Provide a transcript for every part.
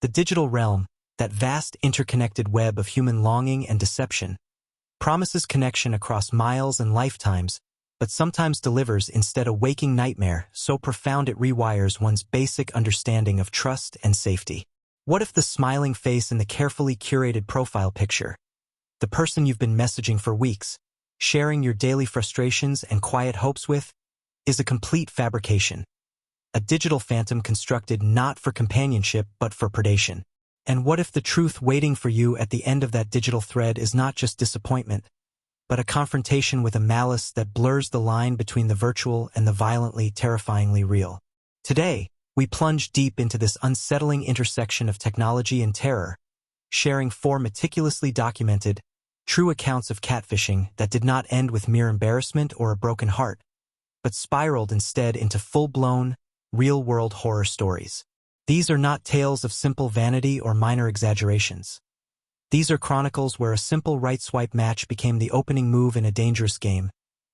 The digital realm, that vast interconnected web of human longing and deception, promises connection across miles and lifetimes, but sometimes delivers instead a waking nightmare so profound it rewires one's basic understanding of trust and safety. What if the smiling face in the carefully curated profile picture, the person you've been messaging for weeks, sharing your daily frustrations and quiet hopes with, is a complete fabrication? A digital phantom constructed not for companionship but for predation. And what if the truth waiting for you at the end of that digital thread is not just disappointment, but a confrontation with a malice that blurs the line between the virtual and the violently, terrifyingly real? Today, we plunge deep into this unsettling intersection of technology and terror, sharing 4 meticulously documented, true accounts of catfishing that did not end with mere embarrassment or a broken heart, but spiraled instead into full-blown, real-world horror stories. These are not tales of simple vanity or minor exaggerations. These are chronicles where a simple right-swipe match became the opening move in a dangerous game,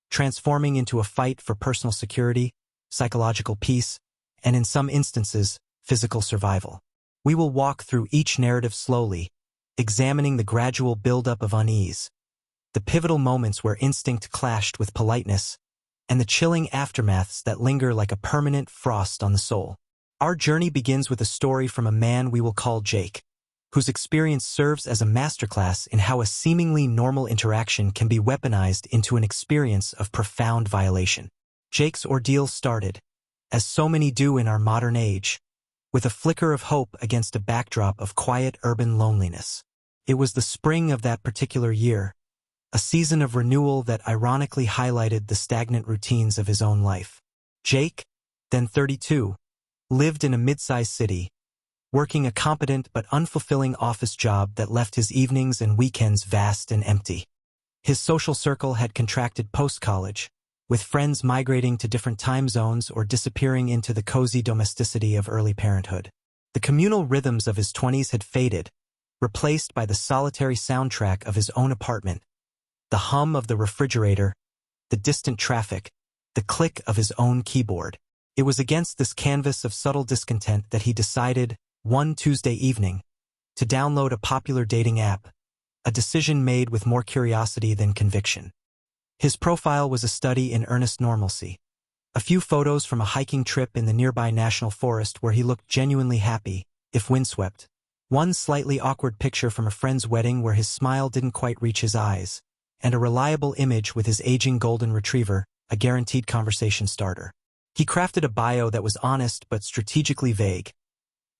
transforming into a fight for personal security, psychological peace, and in some instances, physical survival. We will walk through each narrative slowly, examining the gradual buildup of unease, the pivotal moments where instinct clashed with politeness, and the chilling aftermaths that linger like a permanent frost on the soul. Our journey begins with a story from a man we will call Jake, whose experience serves as a masterclass in how a seemingly normal interaction can be weaponized into an experience of profound violation. Jake's ordeal started, as so many do in our modern age, with a flicker of hope against a backdrop of quiet urban loneliness. It was the spring of that particular year, a season of renewal that ironically highlighted the stagnant routines of his own life. Jake, then 32, lived in a mid-sized city, working a competent but unfulfilling office job that left his evenings and weekends vast and empty. His social circle had contracted post-college, with friends migrating to different time zones or disappearing into the cozy domesticity of early parenthood. The communal rhythms of his 20s had faded, replaced by the solitary soundtrack of his own apartment, the hum of the refrigerator, the distant traffic, the click of his own keyboard. It was against this canvas of subtle discontent that he decided, one Tuesday evening, to download a popular dating app, a decision made with more curiosity than conviction. His profile was a study in earnest normalcy. A few photos from a hiking trip in the nearby national forest where he looked genuinely happy, if windswept. One slightly awkward picture from a friend's wedding where his smile didn't quite reach his eyes, and a reliable image with his aging golden retriever, a guaranteed conversation starter. He crafted a bio that was honest but strategically vague.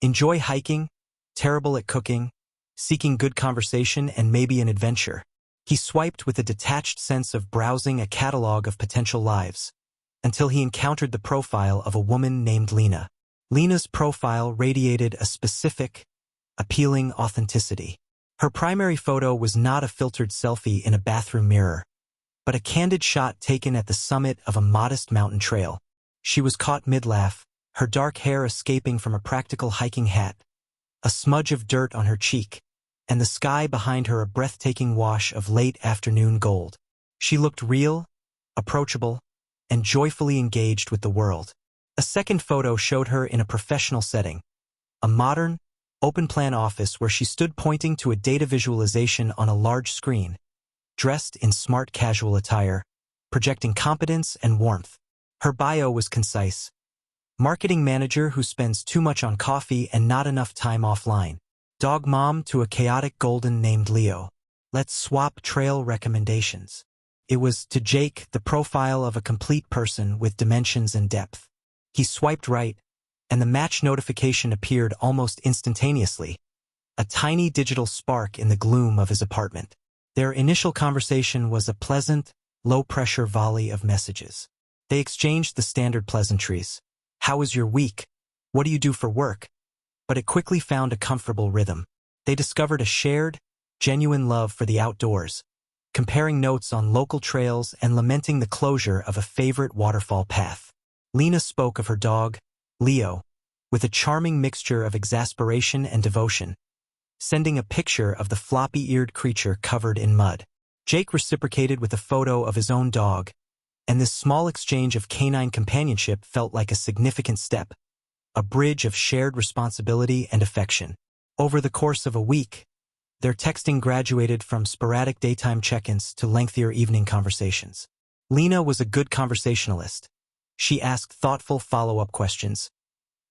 Enjoy hiking, terrible at cooking, seeking good conversation and maybe an adventure. He swiped with a detached sense of browsing a catalog of potential lives, until he encountered the profile of a woman named Lena. Lena's profile radiated a specific, appealing authenticity. Her primary photo was not a filtered selfie in a bathroom mirror, but a candid shot taken at the summit of a modest mountain trail. She was caught mid-laugh, her dark hair escaping from a practical hiking hat, a smudge of dirt on her cheek, and the sky behind her a breathtaking wash of late afternoon gold. She looked real, approachable, and joyfully engaged with the world. A second photo showed her in a professional setting, a modern, open-plan office where she stood pointing to a data visualization on a large screen, dressed in smart casual attire, projecting competence and warmth. Her bio was concise. Marketing manager who spends too much on coffee and not enough time offline. Dog mom to a chaotic golden named Leo. Let's swap trail recommendations. It was, to Jake, the profile of a complete person with dimensions and depth. He swiped right, and the match notification appeared almost instantaneously, a tiny digital spark in the gloom of his apartment. Their initial conversation was a pleasant, low-pressure volley of messages. They exchanged the standard pleasantries. How was your week? What do you do for work? But it quickly found a comfortable rhythm. They discovered a shared, genuine love for the outdoors, comparing notes on local trails and lamenting the closure of a favorite waterfall path. Lena spoke of her dog, Leo, with a charming mixture of exasperation and devotion, sending a picture of the floppy-eared creature covered in mud. Jake reciprocated with a photo of his own dog, and this small exchange of canine companionship felt like a significant step, a bridge of shared responsibility and affection. Over the course of a week, their texting graduated from sporadic daytime check-ins to lengthier evening conversations. Lena was a good conversationalist. She asked thoughtful follow-up questions,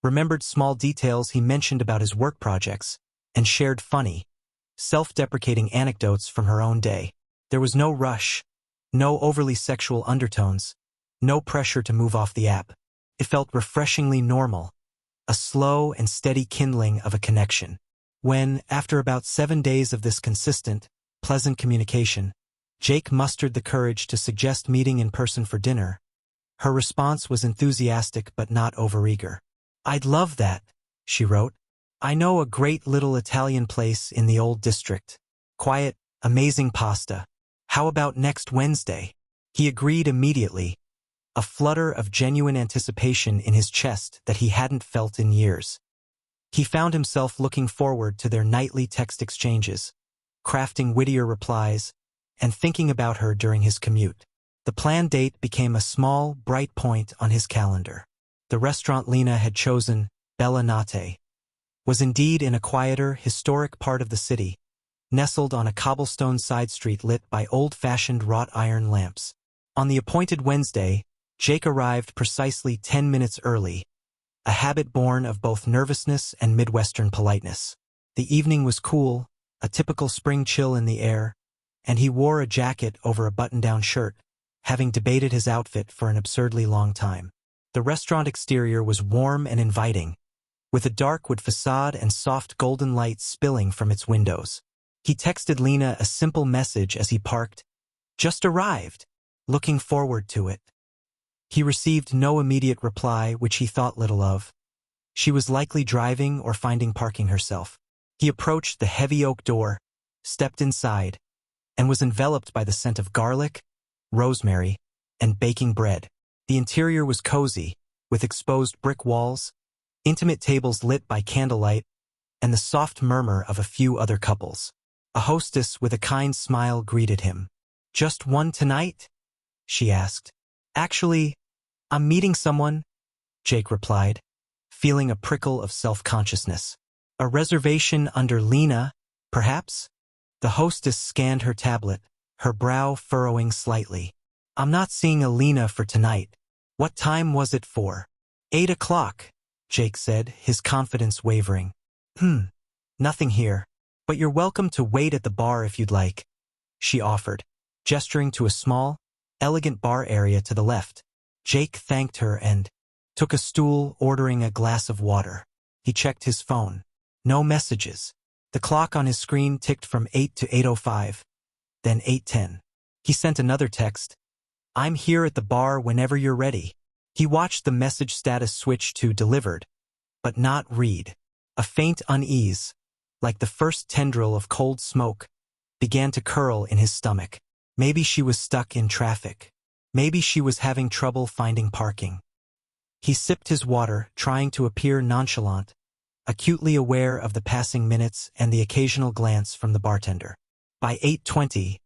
remembered small details he mentioned about his work projects, and shared funny, self-deprecating anecdotes from her own day. There was no rush, no overly sexual undertones, no pressure to move off the app. It felt refreshingly normal, a slow and steady kindling of a connection. When, after about 7 days of this consistent, pleasant communication, Jake mustered the courage to suggest meeting in person for dinner, her response was enthusiastic but not overeager. "I'd love that," she wrote. "I know a great little Italian place in the old district. Quiet, amazing pasta. How about next Wednesday?" He agreed immediately, a flutter of genuine anticipation in his chest that he hadn't felt in years. He found himself looking forward to their nightly text exchanges, crafting wittier replies, and thinking about her during his commute. The planned date became a small, bright point on his calendar. The restaurant Lena had chosen, Bella Notte, was indeed in a quieter, historic part of the city, nestled on a cobblestone side street lit by old-fashioned wrought iron lamps. On the appointed Wednesday, Jake arrived precisely 10 minutes early, a habit born of both nervousness and Midwestern politeness. The evening was cool, a typical spring chill in the air, and he wore a jacket over a button-down shirt, having debated his outfit for an absurdly long time. The restaurant exterior was warm and inviting, with a dark wood facade and soft golden light spilling from its windows. He texted Lena a simple message as he parked, "Just arrived. Looking forward to it." He received no immediate reply, which he thought little of. She was likely driving or finding parking herself. He approached the heavy oak door, stepped inside, and was enveloped by the scent of garlic, rosemary, and baking bread. The interior was cozy, with exposed brick walls, intimate tables lit by candlelight, and the soft murmur of a few other couples. A hostess with a kind smile greeted him. "Just one tonight?" she asked. "Actually, I'm meeting someone," Jake replied, feeling a prickle of self-consciousness. "A reservation under Lena, perhaps?" The hostess scanned her tablet, her brow furrowing slightly. "I'm not seeing a Lena for tonight. What time was it for?" 8 o'clock, Jake said, his confidence wavering. Nothing here. But you're welcome to wait at the bar if you'd like," she offered, gesturing to a small, elegant bar area to the left. Jake thanked her and took a stool, ordering a glass of water. He checked his phone. No messages. The clock on his screen ticked from 8 to 8:05, then 8:10. He sent another text, "I'm here at the bar whenever you're ready." He watched the message status switch to delivered, but not read. A faint unease, like the first tendril of cold smoke, began to curl in his stomach. Maybe she was stuck in traffic. Maybe she was having trouble finding parking. He sipped his water, trying to appear nonchalant, acutely aware of the passing minutes and the occasional glance from the bartender. By 8:20,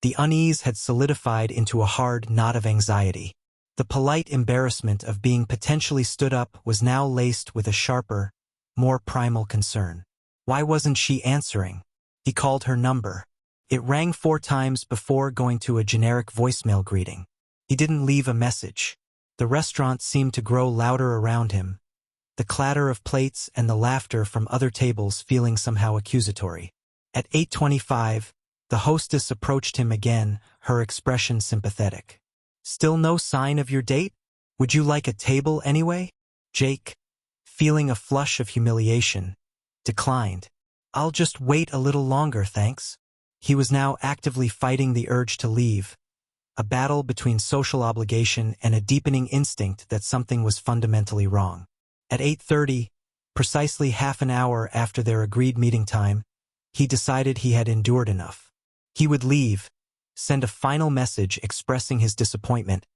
the unease had solidified into a hard knot of anxiety. The polite embarrassment of being potentially stood up was now laced with a sharper, more primal concern. Why wasn't she answering? He called her number. It rang 4 times before going to a generic voicemail greeting. He didn't leave a message. The restaurant seemed to grow louder around him, the clatter of plates and the laughter from other tables feeling somehow accusatory. At 8:25, the hostess approached him again, her expression sympathetic. "Still no sign of your date? Would you like a table anyway?" Jake, feeling a flush of humiliation, declined. "I'll just wait a little longer, thanks." He was now actively fighting the urge to leave, a battle between social obligation and a deepening instinct that something was fundamentally wrong. At 8:30, precisely half an hour after their agreed meeting time, he decided he had endured enough. He would leave, send a final message expressing his disappointment,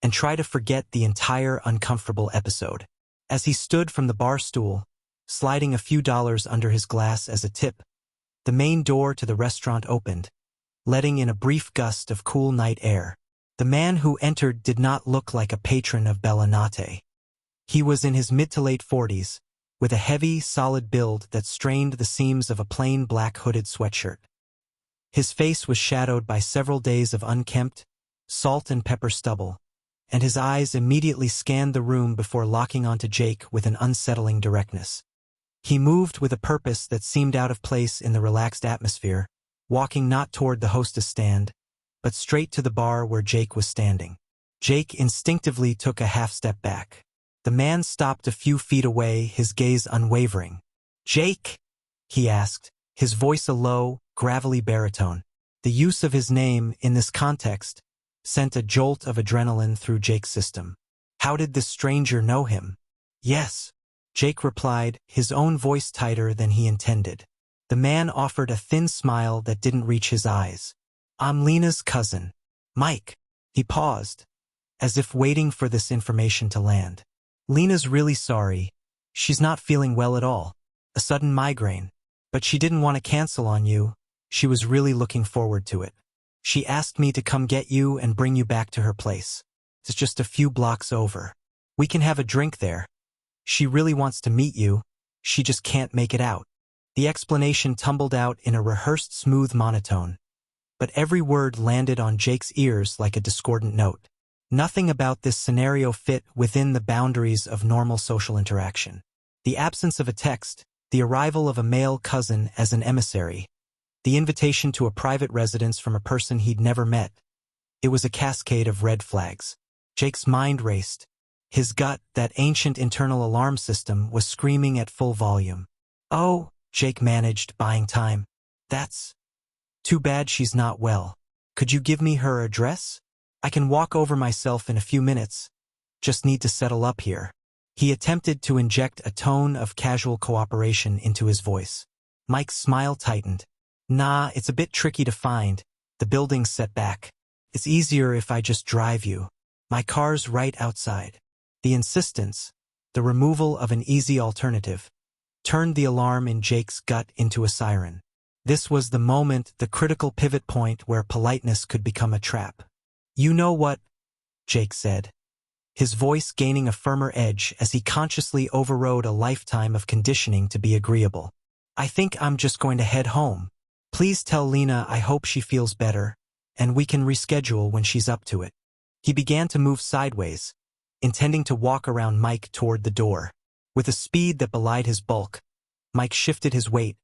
and try to forget the entire uncomfortable episode. As he stood from the bar stool, sliding a few dollars under his glass as a tip, the main door to the restaurant opened, letting in a brief gust of cool night air. The man who entered did not look like a patron of Bella Notte. He was in his mid to late 40s, with a heavy, solid build that strained the seams of a plain black hooded sweatshirt. His face was shadowed by several days of unkempt, salt and pepper stubble, and his eyes immediately scanned the room before locking onto Jake with an unsettling directness. He moved with a purpose that seemed out of place in the relaxed atmosphere, walking not toward the hostess stand, but straight to the bar where Jake was standing. Jake instinctively took a half-step back. The man stopped a few feet away, his gaze unwavering. "Jake?" he asked, his voice a low, gravelly baritone. The use of his name in this context sent a jolt of adrenaline through Jake's system. How did this stranger know him? "Yes," Jake replied, his own voice tighter than he intended. The man offered a thin smile that didn't reach his eyes. "I'm Lena's cousin, Mike." He paused, as if waiting for this information to land. "Lena's really sorry. She's not feeling well at all. A sudden migraine. But she didn't want to cancel on you. She was really looking forward to it. She asked me to come get you and bring you back to her place. It's just a few blocks over. We can have a drink there. She really wants to meet you. She just can't make it out." The explanation tumbled out in a rehearsed smooth monotone, but every word landed on Jake's ears like a discordant note. Nothing about this scenario fit within the boundaries of normal social interaction. The absence of a text, the arrival of a male cousin as an emissary, the invitation to a private residence from a person he'd never met. It was a cascade of red flags. Jake's mind raced. His gut, that ancient internal alarm system, was screaming at full volume. "Oh," Jake managed, buying time. "That's too bad she's not well. Could you give me her address? I can walk over myself in a few minutes. Just need to settle up here." He attempted to inject a tone of casual cooperation into his voice. Mike's smile tightened. "Nah, it's a bit tricky to find. The building's set back. It's easier if I just drive you. My car's right outside." The insistence, the removal of an easy alternative, turned the alarm in Jake's gut into a siren. This was the moment, the critical pivot point where politeness could become a trap. "You know what?" Jake said, his voice gaining a firmer edge as he consciously overrode a lifetime of conditioning to be agreeable. "I think I'm just going to head home. Please tell Lena I hope she feels better, and we can reschedule when she's up to it." He began to move sideways, intending to walk around Mike toward the door. With a speed that belied his bulk, Mike shifted his weight,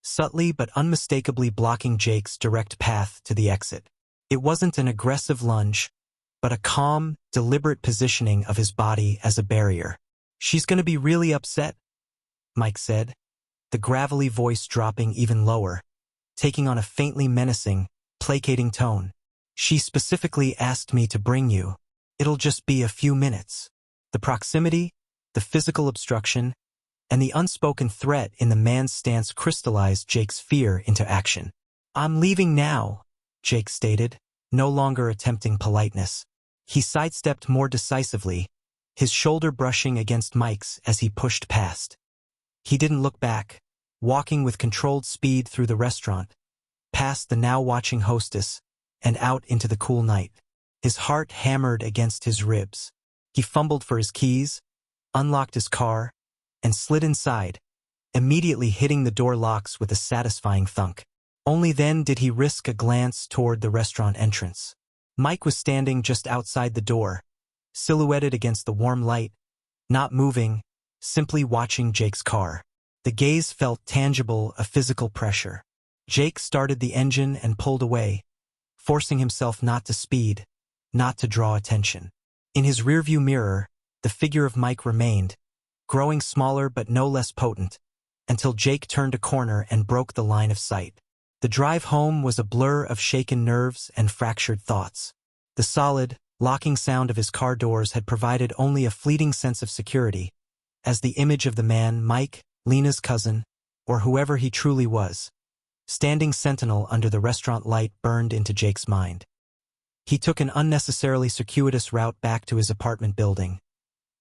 subtly but unmistakably blocking Jake's direct path to the exit. It wasn't an aggressive lunge, but a calm, deliberate positioning of his body as a barrier. "She's going to be really upset," Mike said, the gravelly voice dropping even lower, taking on a faintly menacing, placating tone. "She specifically asked me to bring you. It'll just be a few minutes." The proximity, the physical obstruction, and the unspoken threat in the man's stance crystallized Jake's fear into action. "I'm leaving now," Jake stated, no longer attempting politeness. He sidestepped more decisively, his shoulder brushing against Mike's as he pushed past. He didn't look back, walking with controlled speed through the restaurant, past the now-watching hostess, and out into the cool night. His heart hammered against his ribs. He fumbled for his keys, unlocked his car, and slid inside, immediately hitting the door locks with a satisfying thunk. Only then did he risk a glance toward the restaurant entrance. Mike was standing just outside the door, silhouetted against the warm light, not moving, simply watching Jake's car. The gaze felt tangible, a physical pressure. Jake started the engine and pulled away, forcing himself not to speed, not to draw attention. In his rearview mirror, the figure of Mike remained, growing smaller but no less potent, until Jake turned a corner and broke the line of sight. The drive home was a blur of shaken nerves and fractured thoughts. The solid, locking sound of his car doors had provided only a fleeting sense of security, as the image of the man, Mike, Lena's cousin, or whoever he truly was, standing sentinel under the restaurant light burned into Jake's mind. He took an unnecessarily circuitous route back to his apartment building,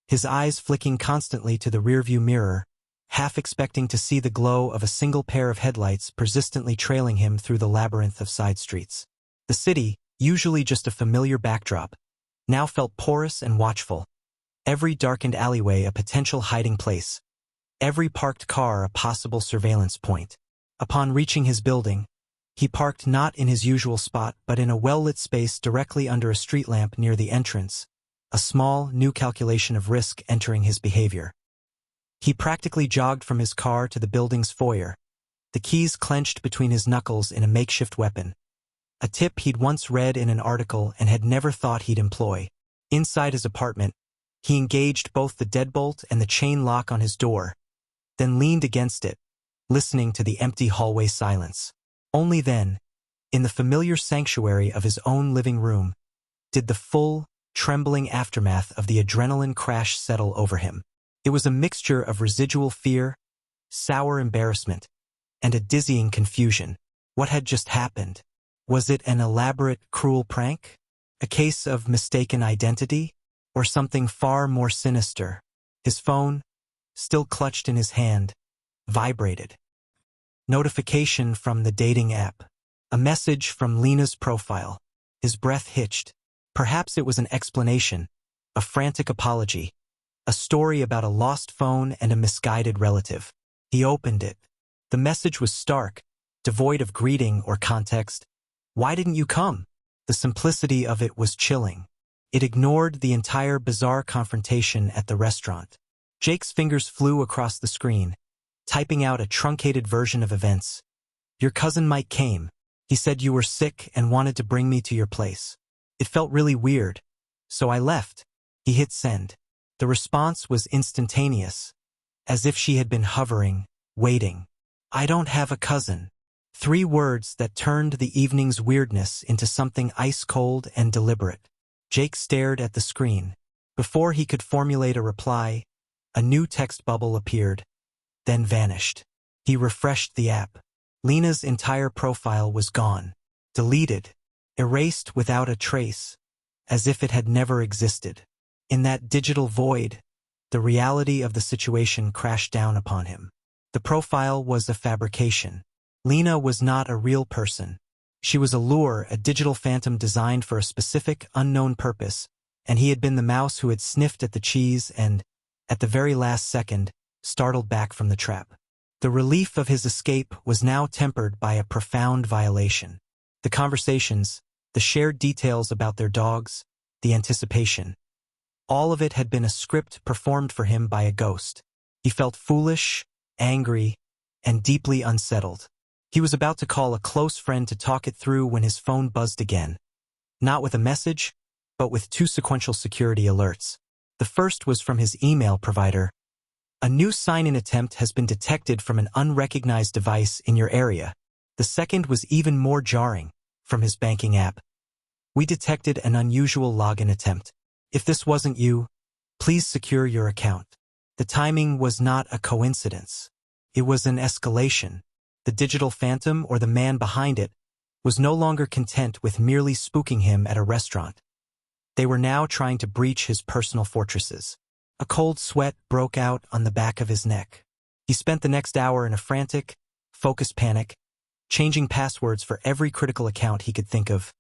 his eyes flicking constantly to the rearview mirror, half expecting to see the glow of a single pair of headlights persistently trailing him through the labyrinth of side streets. The city, usually just a familiar backdrop, now felt porous and watchful, every darkened alleyway a potential hiding place, every parked car a possible surveillance point. Upon reaching his building, he parked not in his usual spot but in a well-lit space directly under a street lamp near the entrance, a small, new calculation of risk entering his behavior. He practically jogged from his car to the building's foyer, the keys clenched between his knuckles in a makeshift weapon, a tip he'd once read in an article and had never thought he'd employ. Inside his apartment, he engaged both the deadbolt and the chain lock on his door, then leaned against it, listening to the empty hallway silence. Only then, in the familiar sanctuary of his own living room, did the full, trembling aftermath of the adrenaline crash settle over him. It was a mixture of residual fear, sour embarrassment, and a dizzying confusion. What had just happened? Was it an elaborate, cruel prank? A case of mistaken identity? Or something far more sinister? His phone, still clutched in his hand, vibrated. Notification from the dating app. A message from Lena's profile. His breath hitched. Perhaps it was an explanation, a frantic apology, a story about a lost phone and a misguided relative. He opened it. The message was stark, devoid of greeting or context. Why didn't you come? The simplicity of it was chilling. It ignored the entire bizarre confrontation at the restaurant. Jake's fingers flew across the screen, typing out a truncated version of events. Your cousin Mike came. He said you were sick and wanted to bring me to your place. It felt really weird, so I left. He hit send. The response was instantaneous, as if she had been hovering, waiting. I don't have a cousin. 3 words that turned the evening's weirdness into something ice-cold and deliberate. Jake stared at the screen. Before he could formulate a reply, a new text bubble appeared, then vanished. He refreshed the app. Lena's entire profile was gone, deleted, erased without a trace, as if it had never existed. In that digital void, the reality of the situation crashed down upon him. The profile was a fabrication. Lena was not a real person. She was a lure, a digital phantom designed for a specific, unknown purpose, and he had been the mouse who had sniffed at the cheese and, at the very last second, startled back from the trap. The relief of his escape was now tempered by a profound violation. The conversations, the shared details about their dogs, the anticipation. All of it had been a script performed for him by a ghost. He felt foolish, angry, and deeply unsettled. He was about to call a close friend to talk it through when his phone buzzed again. Not with a message, but with 2 sequential security alerts. The first was from his email provider. A new sign-in attempt has been detected from an unrecognized device in your area. The second was even more jarring, from his banking app. We detected an unusual login attempt. If this wasn't you, please secure your account. The timing was not a coincidence. It was an escalation. The digital phantom, or the man behind it, was no longer content with merely spooking him at a restaurant. They were now trying to breach his personal fortresses. A cold sweat broke out on the back of his neck. He spent the next hour in a frantic, focused panic, changing passwords for every critical account he could think of.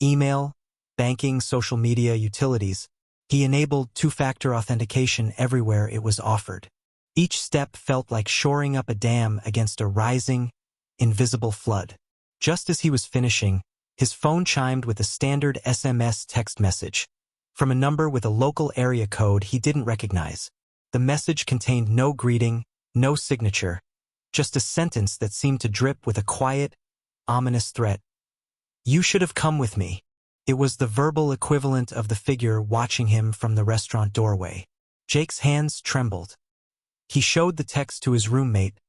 Email, banking, social media, utilities. He enabled 2-factor authentication everywhere it was offered. Each step felt like shoring up a dam against a rising, invisible flood. Just as he was finishing, his phone chimed with a standard SMS text message from a number with a local area code he didn't recognize. The message contained no greeting, no signature, just a sentence that seemed to drip with a quiet, ominous threat. You should have come with me. It was the verbal equivalent of the figure watching him from the restaurant doorway. Jake's hands trembled. He showed the text to his roommate,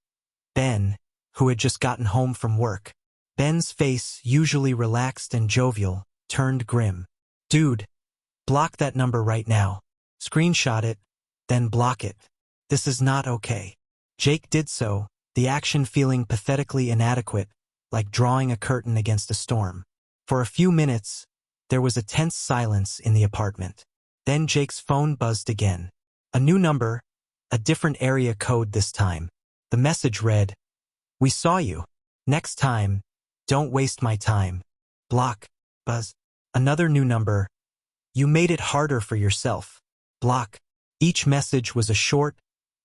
Ben, who had just gotten home from work. Ben's face, usually relaxed and jovial, turned grim. Dude, block that number right now. Screenshot it, then block it. This is not okay. Jake did so, the action feeling pathetically inadequate, like drawing a curtain against a storm. For a few minutes, there was a tense silence in the apartment. Then Jake's phone buzzed again. A new number, a different area code this time. The message read, "We saw you. Next time, don't waste my time. Block, buzz." Another new number. "You made it harder for yourself. Block." Each message was a short,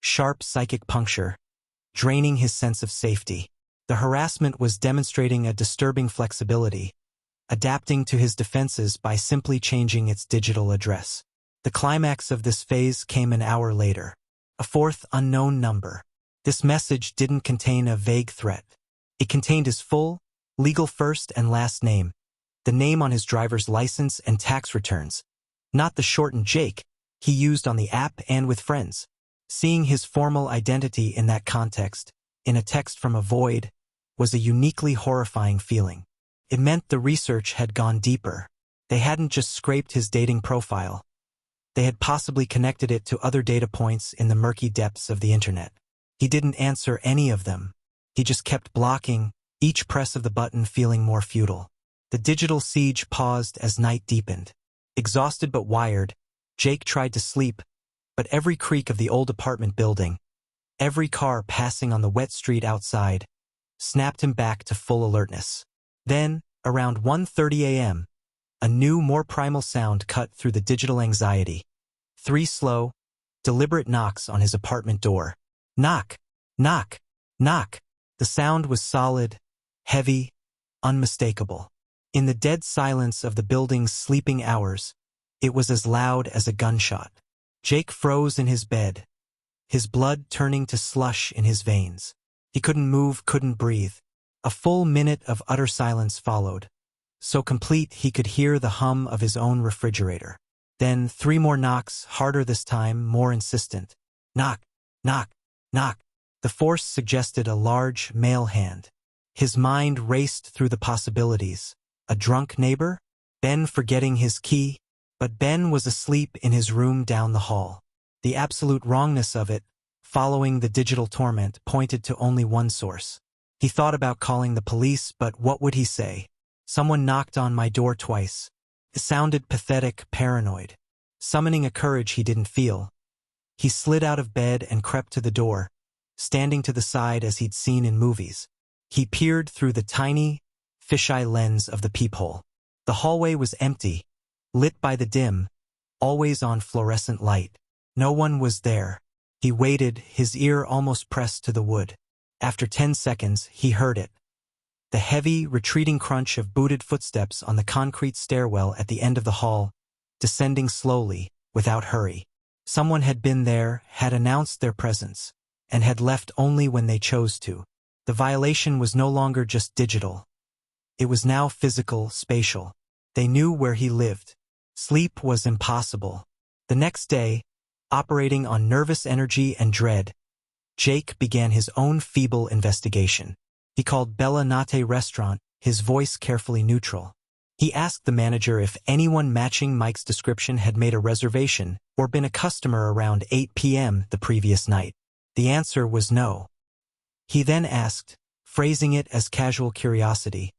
sharp psychic puncture, draining his sense of safety. The harassment was demonstrating a disturbing flexibility, adapting to his defenses by simply changing its digital address. The climax of this phase came an hour later. A fourth unknown number. This message didn't contain a vague threat. It contained his full, legal first and last name, the name on his driver's license and tax returns, not the shortened Jake he used on the app and with friends. Seeing his formal identity in that context, in a text from a void, was a uniquely horrifying feeling. It meant the research had gone deeper. They hadn't just scraped his dating profile. They had possibly connected it to other data points in the murky depths of the internet. He didn't answer any of them. He just kept blocking, each press of the button feeling more futile. The digital siege paused as night deepened. Exhausted but wired, Jake tried to sleep, but every creak of the old apartment building, every car passing on the wet street outside, snapped him back to full alertness. Then, around 1:30 a.m., a new, more primal sound cut through the digital anxiety. 3 slow, deliberate knocks on his apartment door. Knock, knock, knock. The sound was solid, heavy, unmistakable. In the dead silence of the building's sleeping hours, it was as loud as a gunshot. Jake froze in his bed, his blood turning to slush in his veins. He couldn't move, couldn't breathe. A full minute of utter silence followed, so complete he could hear the hum of his own refrigerator. Then 3 more knocks, harder this time, more insistent. Knock, knock, knock. The force suggested a large, male hand. His mind raced through the possibilities. A drunk neighbor? Ben forgetting his key? But Ben was asleep in his room down the hall. The absolute wrongness of it, following the digital torment, pointed to only one source. He thought about calling the police, but what would he say? Someone knocked on my door twice. It sounded pathetic, paranoid. Summoning a courage he didn't feel, he slid out of bed and crept to the door, standing to the side as he'd seen in movies. He peered through the tiny, fisheye lens of the peephole. The hallway was empty, lit by the dim, always-on fluorescent light. No one was there. He waited, his ear almost pressed to the wood. After 10 seconds, he heard it. The heavy, retreating crunch of booted footsteps on the concrete stairwell at the end of the hall, descending slowly, without hurry. Someone had been there, had announced their presence, and had left only when they chose to. The violation was no longer just digital. It was now physical, spatial. They knew where he lived. Sleep was impossible. The next day, operating on nervous energy and dread, Jake began his own feeble investigation. He called Bella Nate Restaurant, his voice carefully neutral. He asked the manager if anyone matching Mike's description had made a reservation or been a customer around 8 p.m. the previous night. The answer was no. He then asked, phrasing it as casual curiosity,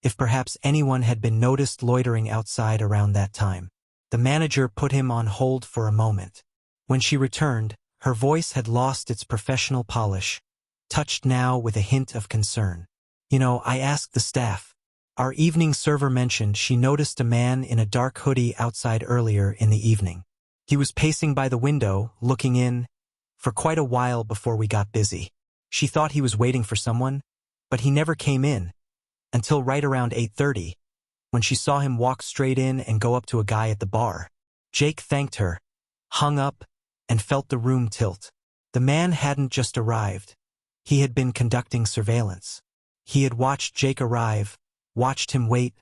if perhaps anyone had been noticed loitering outside around that time. The manager put him on hold for a moment. When she returned, her voice had lost its professional polish, touched now with a hint of concern. I asked the staff. Our evening server mentioned she noticed a man in a dark hoodie outside earlier in the evening. He was pacing by the window, looking in, for quite a while before we got busy. She thought he was waiting for someone, but he never came in, until right around 8:30, when she saw him walk straight in and go up to a guy at the bar. Jake thanked her, hung up, and felt the room tilt. The man hadn't just arrived. He had been conducting surveillance. He had watched Jake arrive, watched him wait,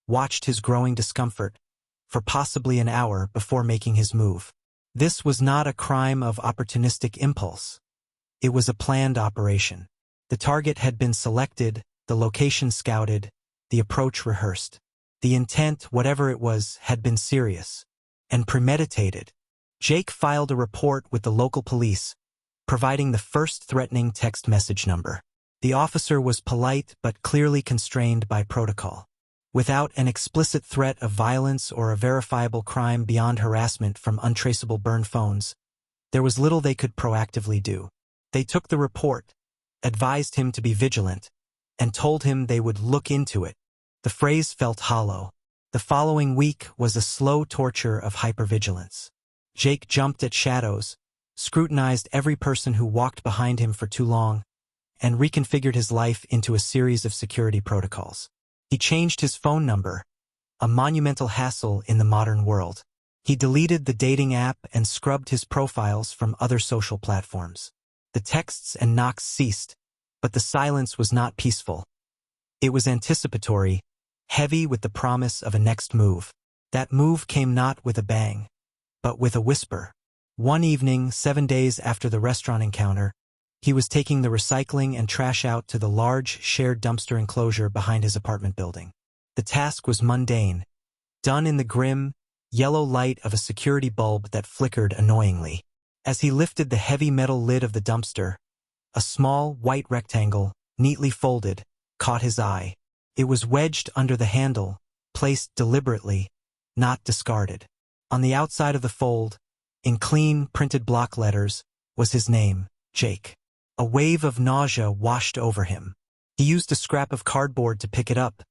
watched his growing discomfort, for possibly an hour before making his move. This was not a crime of opportunistic impulse. It was a planned operation. The target had been selected, the location scouted, the approach rehearsed. The intent, whatever it was, had been serious and premeditated. Jake filed a report with the local police, providing the first threatening text message number. The officer was polite but clearly constrained by protocol. Without an explicit threat of violence or a verifiable crime beyond harassment from untraceable burn phones, there was little they could proactively do. They took the report, advised him to be vigilant, and told him they would look into it. The phrase felt hollow. The following week was a slow torture of hypervigilance. Jake jumped at shadows, scrutinized every person who walked behind him for too long, and reconfigured his life into a series of security protocols. He changed his phone number, a monumental hassle in the modern world. He deleted the dating app and scrubbed his profiles from other social platforms. The texts and knocks ceased, but the silence was not peaceful. It was anticipatory, heavy with the promise of a next move. That move came not with a bang, but with a whisper. One evening, 7 days after the restaurant encounter, he was taking the recycling and trash out to the large, shared dumpster enclosure behind his apartment building. The task was mundane, done in the grim, yellow light of a security bulb that flickered annoyingly. As he lifted the heavy metal lid of the dumpster, a small, white rectangle, neatly folded, caught his eye. It was wedged under the handle, placed deliberately, not discarded. On the outside of the fold, in clean, printed block letters, was his name, Jake. A wave of nausea washed over him. He used a scrap of cardboard to pick it up,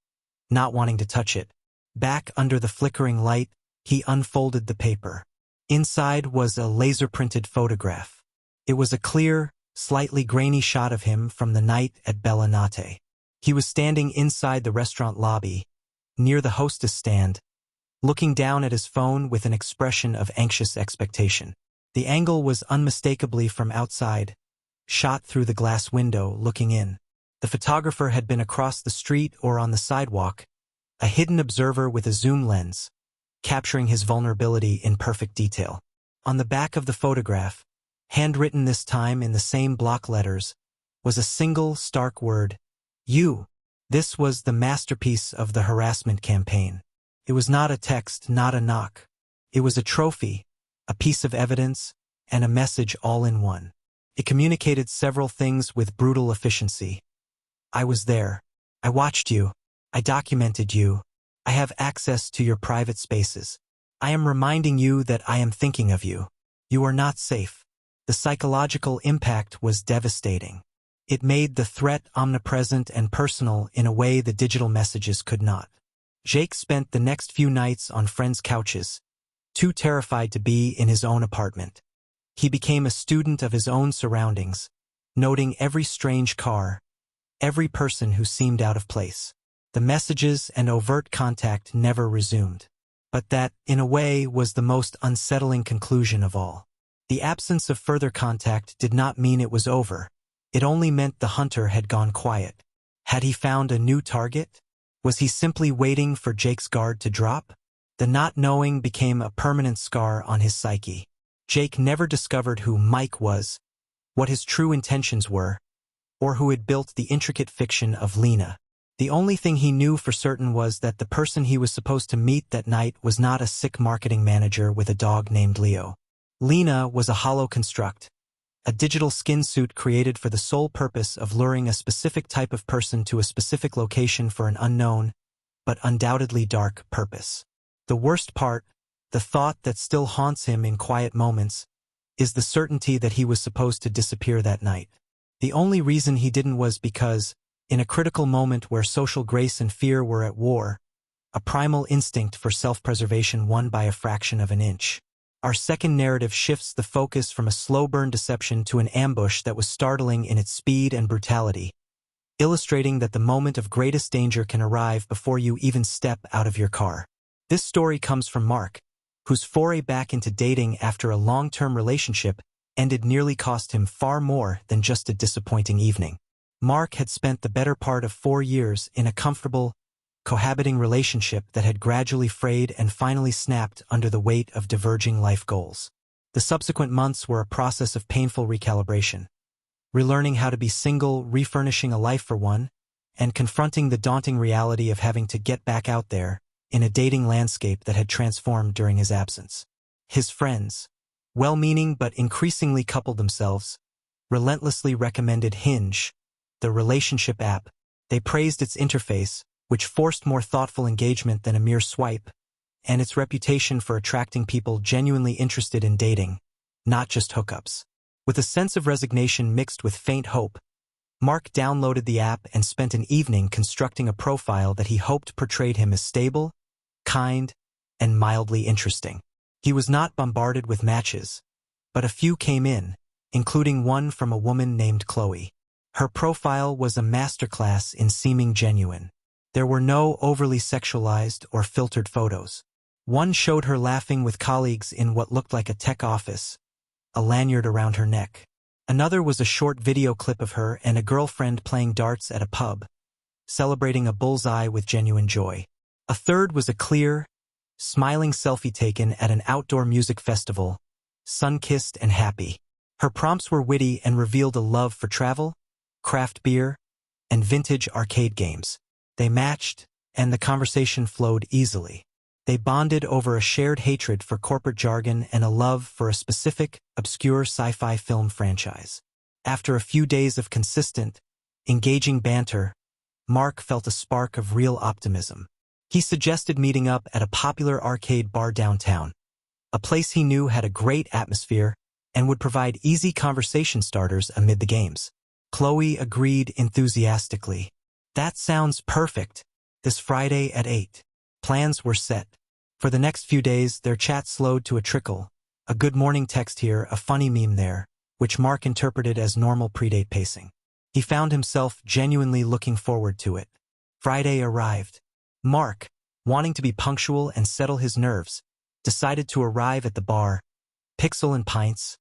not wanting to touch it. Back under the flickering light, he unfolded the paper. Inside was a laser-printed photograph. It was a clear, slightly grainy shot of him from the night at Bella Nate. He was standing inside the restaurant lobby, near the hostess stand, looking down at his phone with an expression of anxious expectation. The angle was unmistakably from outside, shot through the glass window looking in. The photographer had been across the street or on the sidewalk, a hidden observer with a zoom lens, capturing his vulnerability in perfect detail. On the back of the photograph, handwritten this time in the same block letters, was a single stark word, "You." This was the masterpiece of the harassment campaign. It was not a text, not a knock. It was a trophy, a piece of evidence, and a message all in one. It communicated several things with brutal efficiency. I was there. I watched you. I documented you. I have access to your private spaces. I am reminding you that I am thinking of you. You are not safe. The psychological impact was devastating. It made the threat omnipresent and personal in a way the digital messages could not. Jake spent the next few nights on friends' couches, too terrified to be in his own apartment. He became a student of his own surroundings, noting every strange car, every person who seemed out of place. The messages and overt contact never resumed. But that, in a way, was the most unsettling conclusion of all. The absence of further contact did not mean it was over. It only meant the hunter had gone quiet. Had he found a new target? Was he simply waiting for Jake's guard to drop? The not knowing became a permanent scar on his psyche. Jake never discovered who Mike was, what his true intentions were, or who had built the intricate fiction of Lena. The only thing he knew for certain was that the person he was supposed to meet that night was not a sick marketing manager with a dog named Leo. Lena was a hollow construct, a digital skin suit created for the sole purpose of luring a specific type of person to a specific location for an unknown, but undoubtedly dark purpose. The worst part, the thought that still haunts him in quiet moments, is the certainty that he was supposed to disappear that night. The only reason he didn't was because, in a critical moment where social grace and fear were at war, a primal instinct for self-preservation won by a fraction of an inch. Our second narrative shifts the focus from a slow-burn deception to an ambush that was startling in its speed and brutality, illustrating that the moment of greatest danger can arrive before you even step out of your car. This story comes from Mark, whose foray back into dating after a long-term relationship ended nearly cost him far more than just a disappointing evening. Mark had spent the better part of 4 years in a comfortable, cohabiting relationship that had gradually frayed and finally snapped under the weight of diverging life goals. The subsequent months were a process of painful recalibration, relearning how to be single, refurnishing a life for one, and confronting the daunting reality of having to get back out there in a dating landscape that had transformed during his absence. His friends, well-meaning but increasingly coupled themselves, relentlessly recommended Hinge, the relationship app. They praised its interface, which forced more thoughtful engagement than a mere swipe, and its reputation for attracting people genuinely interested in dating, not just hookups. With a sense of resignation mixed with faint hope, Mark downloaded the app and spent an evening constructing a profile that he hoped portrayed him as stable, kind, and mildly interesting. He was not bombarded with matches, but a few came in, including one from a woman named Chloe. Her profile was a masterclass in seeming genuine. There were no overly sexualized or filtered photos. One showed her laughing with colleagues in what looked like a tech office, a lanyard around her neck. Another was a short video clip of her and a girlfriend playing darts at a pub, celebrating a bullseye with genuine joy. A third was a clear, smiling selfie taken at an outdoor music festival, sun-kissed and happy. Her prompts were witty and revealed a love for travel, craft beer, and vintage arcade games. They matched, and the conversation flowed easily. They bonded over a shared hatred for corporate jargon and a love for a specific, obscure sci-fi film franchise. After a few days of consistent, engaging banter, Mark felt a spark of real optimism. He suggested meeting up at a popular arcade bar downtown, a place he knew had a great atmosphere and would provide easy conversation starters amid the games. Chloe agreed enthusiastically. "That sounds perfect. This Friday at 8. Plans were set. For the next few days, their chat slowed to a trickle, a good morning text here, a funny meme there, which Mark interpreted as normal predate pacing. He found himself genuinely looking forward to it. Friday arrived. Mark, wanting to be punctual and settle his nerves, decided to arrive at the bar, Pixel and Pints,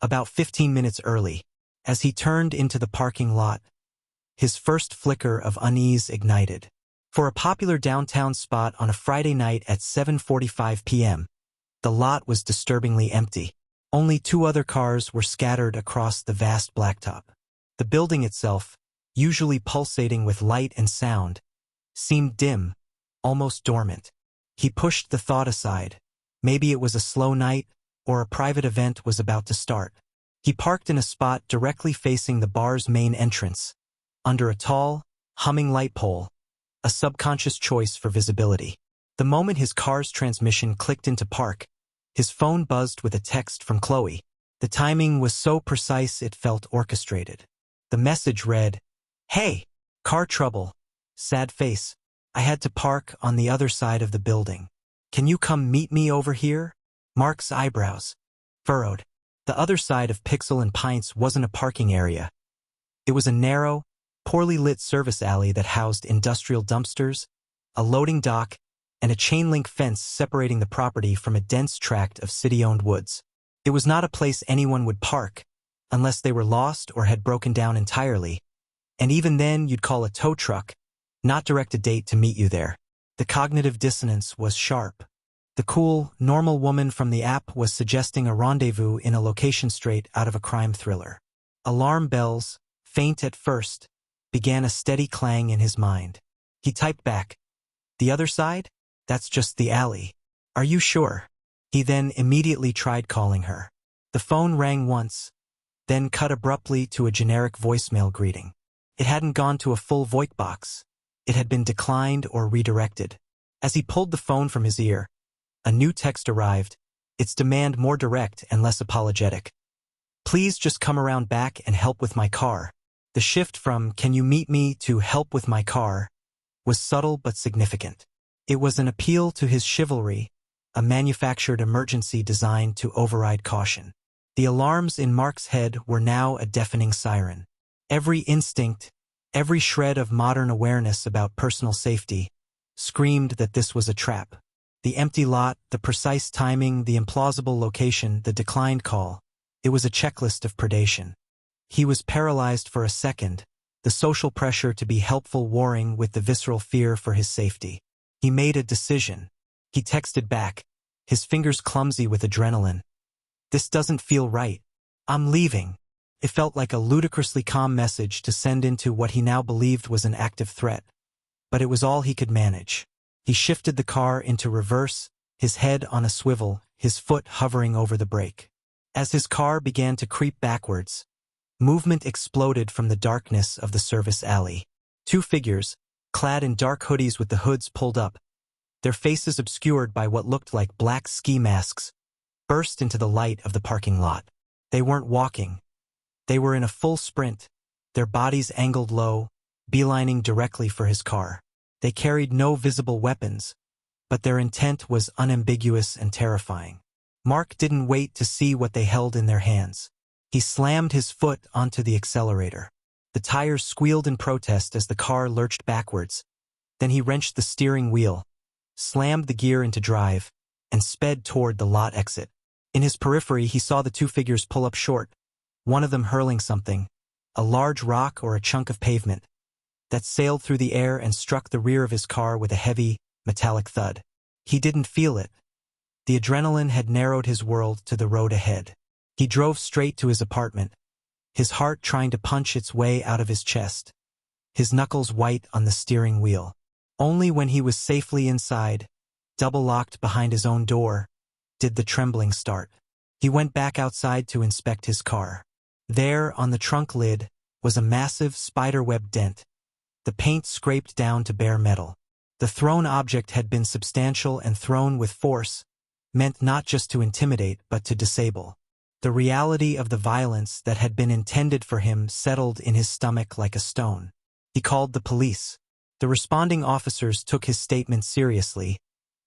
about 15 minutes early. As he turned into the parking lot, his first flicker of unease ignited. For a popular downtown spot on a Friday night at 7:45 p.m., the lot was disturbingly empty. Only 2 other cars were scattered across the vast blacktop. The building itself, usually pulsating with light and sound, seemed dim, almost dormant. He pushed the thought aside. Maybe it was a slow night, or a private event was about to start. He parked in a spot directly facing the bar's main entrance, under a tall, humming light pole, a subconscious choice for visibility. The moment his car's transmission clicked into park, his phone buzzed with a text from Chloe. The timing was so precise it felt orchestrated. The message read, "Hey, car trouble, sad face. I had to park on the other side of the building. Can you come meet me over here?" Mark's eyebrows furrowed. The other side of Pixel and Pints wasn't a parking area. It was a narrow, poorly lit service alley that housed industrial dumpsters, a loading dock, and a chain-link fence separating the property from a dense tract of city-owned woods. It was not a place anyone would park, unless they were lost or had broken down entirely, and even then you'd call a tow truck, not direct a date to meet you there. The cognitive dissonance was sharp. The cool, normal woman from the app was suggesting a rendezvous in a location straight out of a crime thriller. Alarm bells, faint at first, began a steady clang in his mind. He typed back, "The other side? That's just the alley. Are you sure?" He then immediately tried calling her. The phone rang once, then cut abruptly to a generic voicemail greeting. It hadn't gone to a full voice box. It had been declined or redirected. As he pulled the phone from his ear, a new text arrived, its demand more direct and less apologetic. "Please just come around back and help with my car." The shift from "can you meet me" to "help with my car" was subtle but significant. It was an appeal to his chivalry, a manufactured emergency designed to override caution. The alarms in Mark's head were now a deafening siren. Every instinct, every shred of modern awareness about personal safety, screamed that this was a trap. The empty lot, the precise timing, the implausible location, the declined call. It was a checklist of predation. He was paralyzed for a second, the social pressure to be helpful warring with the visceral fear for his safety. He made a decision. He texted back, his fingers clumsy with adrenaline. "This doesn't feel right. I'm leaving." It felt like a ludicrously calm message to send into what he now believed was an active threat. But it was all he could manage. He shifted the car into reverse, his head on a swivel, his foot hovering over the brake. As his car began to creep backwards, movement exploded from the darkness of the service alley. 2 figures, clad in dark hoodies with the hoods pulled up, their faces obscured by what looked like black ski masks, burst into the light of the parking lot. They weren't walking. They were in a full sprint, their bodies angled low, beelining directly for his car. They carried no visible weapons, but their intent was unambiguous and terrifying. Mark didn't wait to see what they held in their hands. He slammed his foot onto the accelerator. The tires squealed in protest as the car lurched backwards. Then he wrenched the steering wheel, slammed the gear into drive, and sped toward the lot exit. In his periphery, he saw the two figures pull up short, one of them hurling something, a large rock or a chunk of pavement, that sailed through the air and struck the rear of his car with a heavy, metallic thud. He didn't feel it. The adrenaline had narrowed his world to the road ahead. He drove straight to his apartment, his heart trying to punch its way out of his chest, his knuckles white on the steering wheel. Only when he was safely inside, double-locked behind his own door, did the trembling start. He went back outside to inspect his car. There, on the trunk lid, was a massive spiderweb dent, the paint scraped down to bare metal. The thrown object had been substantial and thrown with force, meant not just to intimidate but to disable. The reality of the violence that had been intended for him settled in his stomach like a stone. He called the police. The responding officers took his statement seriously,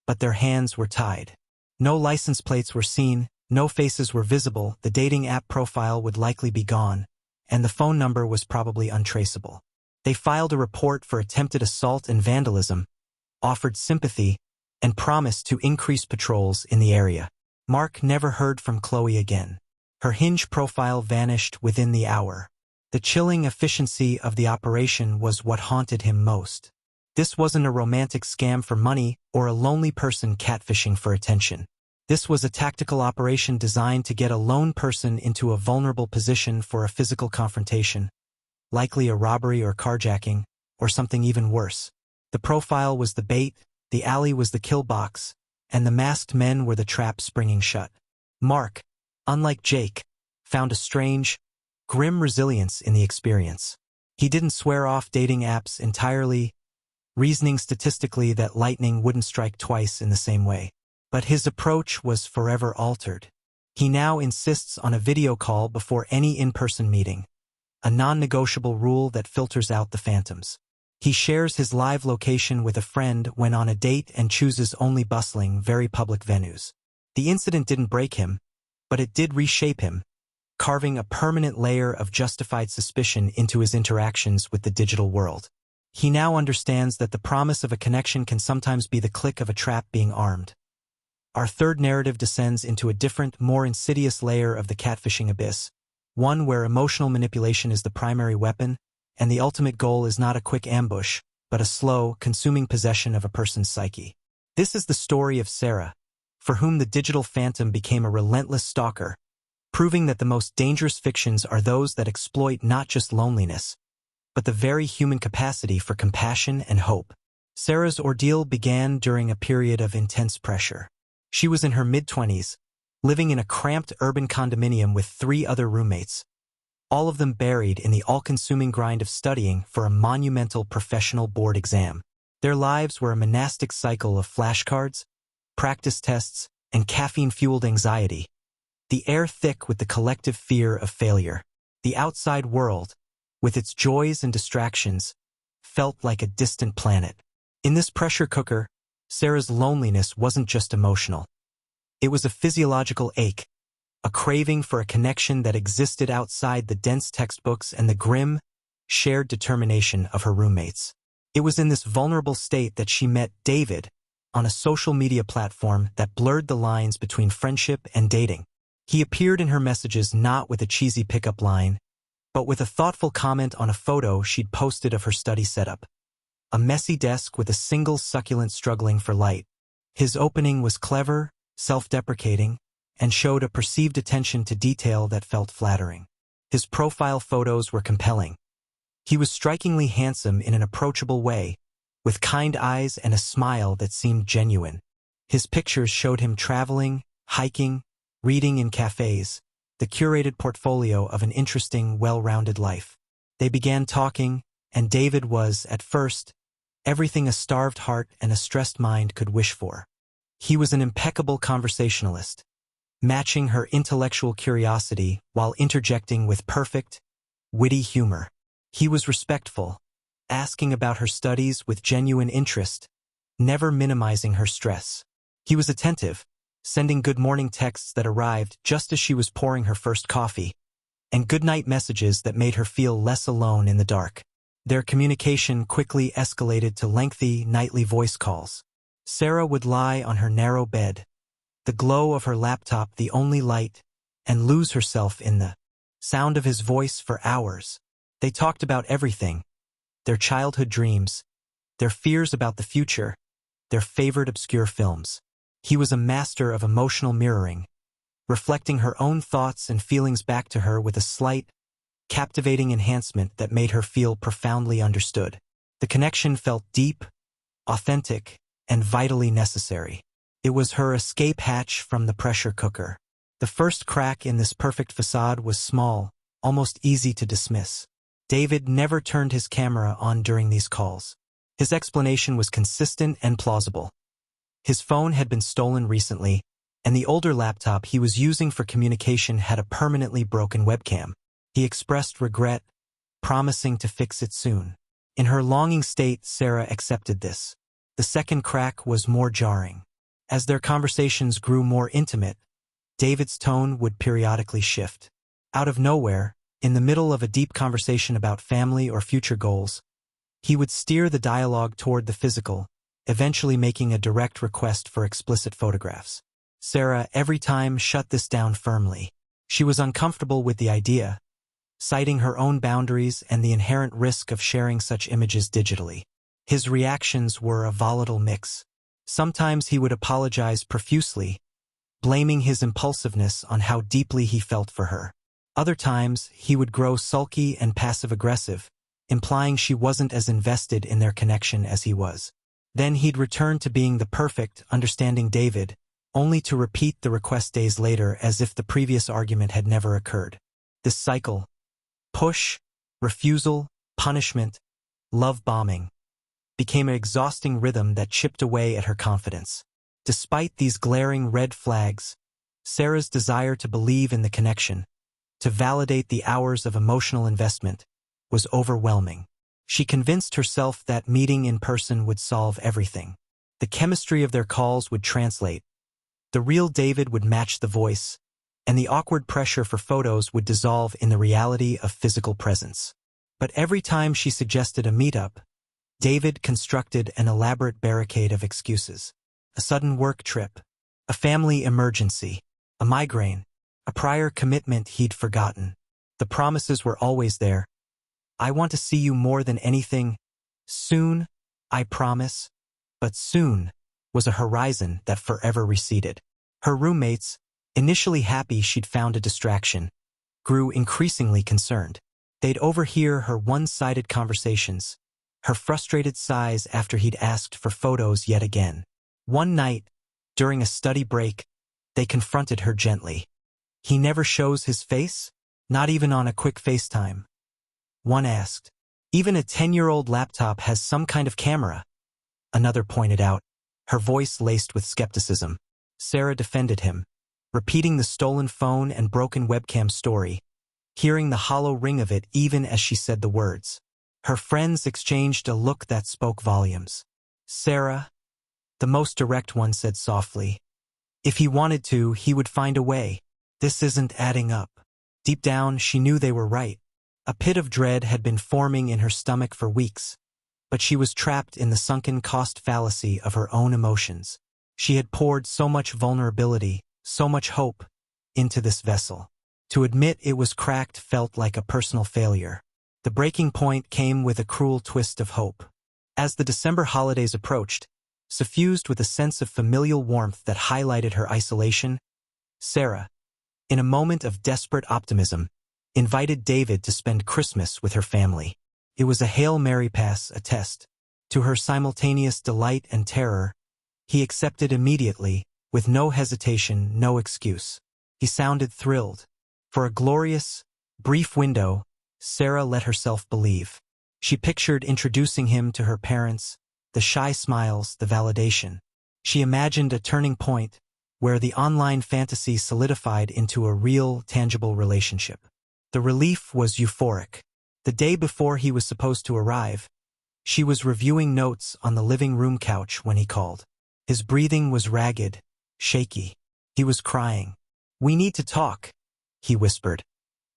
but their hands were tied. No license plates were seen, no faces were visible, the dating app profile would likely be gone, and the phone number was probably untraceable. They filed a report for attempted assault and vandalism, offered sympathy, and promised to increase patrols in the area. Mark never heard from Chloe again. Her Hinge profile vanished within the hour. The chilling efficiency of the operation was what haunted him most. This wasn't a romantic scam for money or a lonely person catfishing for attention. This was a tactical operation designed to get a lone person into a vulnerable position for a physical confrontation, likely a robbery or carjacking, or something even worse. The profile was the bait, the alley was the kill box, and the masked men were the trap springing shut. Mark, unlike Jake, found a strange, grim resilience in the experience. He didn't swear off dating apps entirely, reasoning statistically that lightning wouldn't strike twice in the same way. But his approach was forever altered. He now insists on a video call before any in-person meeting, a non-negotiable rule that filters out the phantoms. He shares his live location with a friend when on a date and chooses only bustling, very public venues. The incident didn't break him, but it did reshape him, carving a permanent layer of justified suspicion into his interactions with the digital world. He now understands that the promise of a connection can sometimes be the click of a trap being armed. Our third narrative descends into a different, more insidious layer of the catfishing abyss, one where emotional manipulation is the primary weapon, and the ultimate goal is not a quick ambush, but a slow, consuming possession of a person's psyche. This is the story of Sarah, for whom the digital phantom became a relentless stalker, proving that the most dangerous fictions are those that exploit not just loneliness, but the very human capacity for compassion and hope. Sarah's ordeal began during a period of intense pressure. She was in her mid-20s, living in a cramped urban condominium with 3 other roommates, all of them buried in the all-consuming grind of studying for a monumental professional board exam. Their lives were a monastic cycle of flashcards, practice tests, and caffeine-fueled anxiety, the air thick with the collective fear of failure. The outside world, with its joys and distractions, felt like a distant planet. In this pressure cooker, Sarah's loneliness wasn't just emotional. It was a physiological ache, a craving for a connection that existed outside the dense textbooks and the grim, shared determination of her roommates. It was in this vulnerable state that she met David on a social media platform that blurred the lines between friendship and dating. He appeared in her messages not with a cheesy pickup line, but with a thoughtful comment on a photo she'd posted of her study setup. A messy desk with a single succulent struggling for light. His opening was clever, self-deprecating, and showed a perceived attention to detail that felt flattering. His profile photos were compelling. He was strikingly handsome in an approachable way, with kind eyes and a smile that seemed genuine. His pictures showed him traveling, hiking, reading in cafes, the curated portfolio of an interesting, well-rounded life. They began talking, and David was, at first, everything a starved heart and a stressed mind could wish for. He was an impeccable conversationalist, matching her intellectual curiosity while interjecting with perfect, witty humor. He was respectful, asking about her studies with genuine interest, never minimizing her stress. He was attentive, sending good morning texts that arrived just as she was pouring her first coffee, and goodnight messages that made her feel less alone in the dark. Their communication quickly escalated to lengthy, nightly voice calls. Sarah would lie on her narrow bed, the glow of her laptop the only light, and lose herself in the sound of his voice for hours. They talked about everything: their childhood dreams, their fears about the future, their favorite obscure films. He was a master of emotional mirroring, reflecting her own thoughts and feelings back to her with a slight, captivating enhancement that made her feel profoundly understood. The connection felt deep, authentic, and vitally necessary. It was her escape hatch from the pressure cooker. The first crack in this perfect facade was small, almost easy to dismiss. David never turned his camera on during these calls. His explanation was consistent and plausible. His phone had been stolen recently, and the older laptop he was using for communication had a permanently broken webcam. He expressed regret, promising to fix it soon. In her longing state, Sarah accepted this. The second crack was more jarring. As their conversations grew more intimate, David's tone would periodically shift. Out of nowhere, in the middle of a deep conversation about family or future goals, he would steer the dialogue toward the physical, eventually making a direct request for explicit photographs. Sarah, every time, shut this down firmly. She was uncomfortable with the idea, citing her own boundaries and the inherent risk of sharing such images digitally. His reactions were a volatile mix. Sometimes he would apologize profusely, blaming his impulsiveness on how deeply he felt for her. Other times, he would grow sulky and passive-aggressive, implying she wasn't as invested in their connection as he was. Then he'd return to being the perfect, understanding David, only to repeat the request days later as if the previous argument had never occurred. This cycle, push, refusal, punishment, love bombing, became an exhausting rhythm that chipped away at her confidence. Despite these glaring red flags, Sarah's desire to believe in the connection, to validate the hours of emotional investment, was overwhelming. She convinced herself that meeting in person would solve everything. The chemistry of their calls would translate. The real David would match the voice, and the awkward pressure for photos would dissolve in the reality of physical presence. But every time she suggested a meetup, David constructed an elaborate barricade of excuses. A sudden work trip, a family emergency, a migraine, a prior commitment he'd forgotten. The promises were always there. I want to see you more than anything. Soon, I promise. But soon was a horizon that forever receded. Her roommates, initially happy she'd found a distraction, grew increasingly concerned. They'd overhear her one-sided conversations, her frustrated sighs after he'd asked for photos yet again. One night, during a study break, they confronted her gently. He never shows his face? Not even on a quick FaceTime. One asked. Even a 10-year-old laptop has some kind of camera, another pointed out, her voice laced with skepticism. Sarah defended him, repeating the stolen phone and broken webcam story, hearing the hollow ring of it even as she said the words. Her friends exchanged a look that spoke volumes. Sarah, the most direct one, said softly, if he wanted to, he would find a way. This isn't adding up. Deep down, she knew they were right. A pit of dread had been forming in her stomach for weeks, but she was trapped in the sunken cost fallacy of her own emotions. She had poured so much vulnerability, so much hope, into this vessel. To admit it was cracked felt like a personal failure. The breaking point came with a cruel twist of hope. As the December holidays approached, suffused with a sense of familial warmth that highlighted her isolation, Sarah, in a moment of desperate optimism, invited David to spend Christmas with her family. It was a Hail Mary pass, a test. To her simultaneous delight and terror, he accepted immediately, with no hesitation, no excuse. He sounded thrilled. For a glorious, brief window, Sarah let herself believe. She pictured introducing him to her parents, the shy smiles, the validation. She imagined a turning point where the online fantasy solidified into a real, tangible relationship. The relief was euphoric. The day before he was supposed to arrive, she was reviewing notes on the living room couch when he called. His breathing was ragged, shaky. He was crying. "We need to talk," he whispered,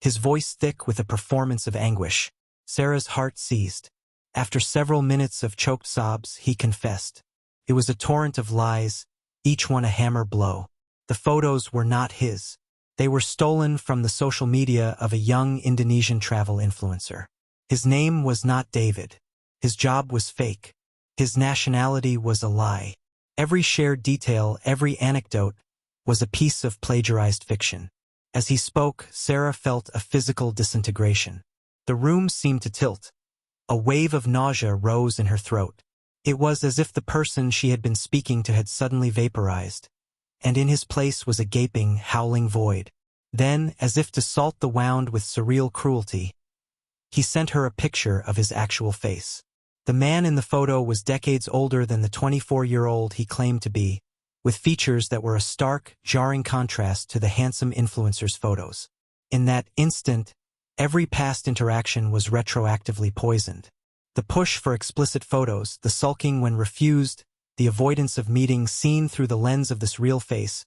his voice thick with a performance of anguish. Sarah's heart seized. After several minutes of choked sobs, he confessed. It was a torrent of lies, each one a hammer blow. The photos were not his. They were stolen from the social media of a young Indonesian travel influencer. His name was not David. His job was fake. His nationality was a lie. Every shared detail, every anecdote, was a piece of plagiarized fiction. As he spoke, Sarah felt a physical disintegration. The room seemed to tilt. A wave of nausea rose in her throat. It was as if the person she had been speaking to had suddenly vaporized, and in his place was a gaping, howling void. Then, as if to salt the wound with surreal cruelty, he sent her a picture of his actual face. The man in the photo was decades older than the 24-year-old he claimed to be, with features that were a stark, jarring contrast to the handsome influencer's photos. In that instant, every past interaction was retroactively poisoned. The push for explicit photos, the sulking when refused, the avoidance of meetings seen through the lens of this real face,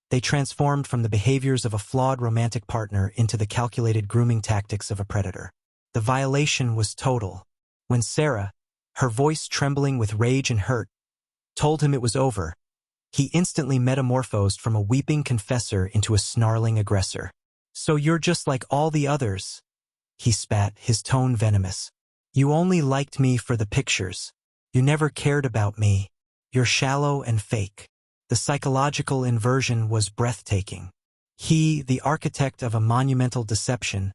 they transformed from the behaviors of a flawed romantic partner into the calculated grooming tactics of a predator. The violation was total. When Sarah, her voice trembling with rage and hurt, told him it was over, he instantly metamorphosed from a weeping confessor into a snarling aggressor. "So you're just like all the others," he spat, his tone venomous. "You only liked me for the pictures. You never cared about me. You're shallow and fake." The psychological inversion was breathtaking. He, the architect of a monumental deception,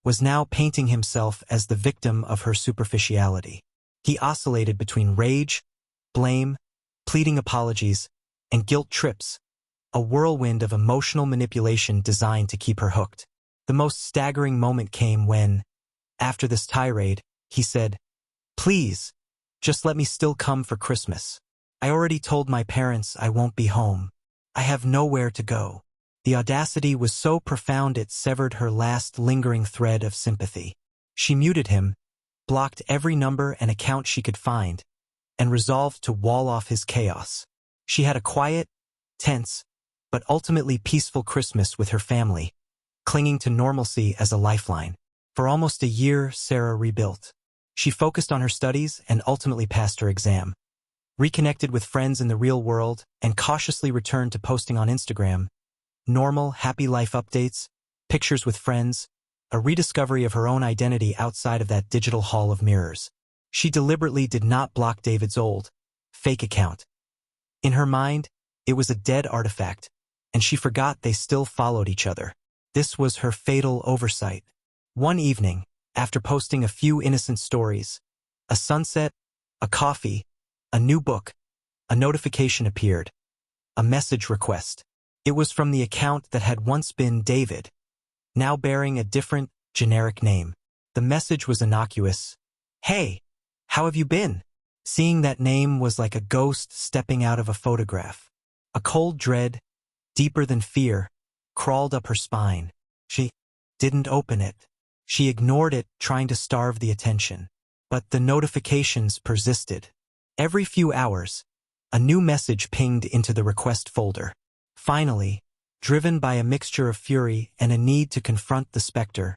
was now painting himself as the victim of her superficiality. He oscillated between rage, blame, pleading apologies, and guilt trips, a whirlwind of emotional manipulation designed to keep her hooked. The most staggering moment came when, after this tirade, he said, "Please, just let me still come for Christmas. I already told my parents I won't be home. I have nowhere to go." The audacity was so profound it severed her last lingering thread of sympathy. She muted him, blocked every number and account she could find, and resolved to wall off his chaos. She had a quiet, tense, but ultimately peaceful Christmas with her family, clinging to normalcy as a lifeline. For almost a year, Sarah rebuilt. She focused on her studies and ultimately passed her exam, reconnected with friends in the real world, and cautiously returned to posting on Instagram. Normal, happy life updates, pictures with friends, a rediscovery of her own identity outside of that digital hall of mirrors. She deliberately did not block David's old, fake account. In her mind, it was a dead artifact, and she forgot they still followed each other. This was her fatal oversight. One evening, after posting a few innocent stories, a sunset, a coffee, a new book, a notification appeared, a message request. It was from the account that had once been David, now bearing a different, generic name. The message was innocuous. "Hey, how have you been?" Seeing that name was like a ghost stepping out of a photograph. A cold dread, deeper than fear, crawled up her spine. She didn't open it. She ignored it, trying to starve the attention. But the notifications persisted. Every few hours, a new message pinged into the request folder. Finally, driven by a mixture of fury and a need to confront the specter,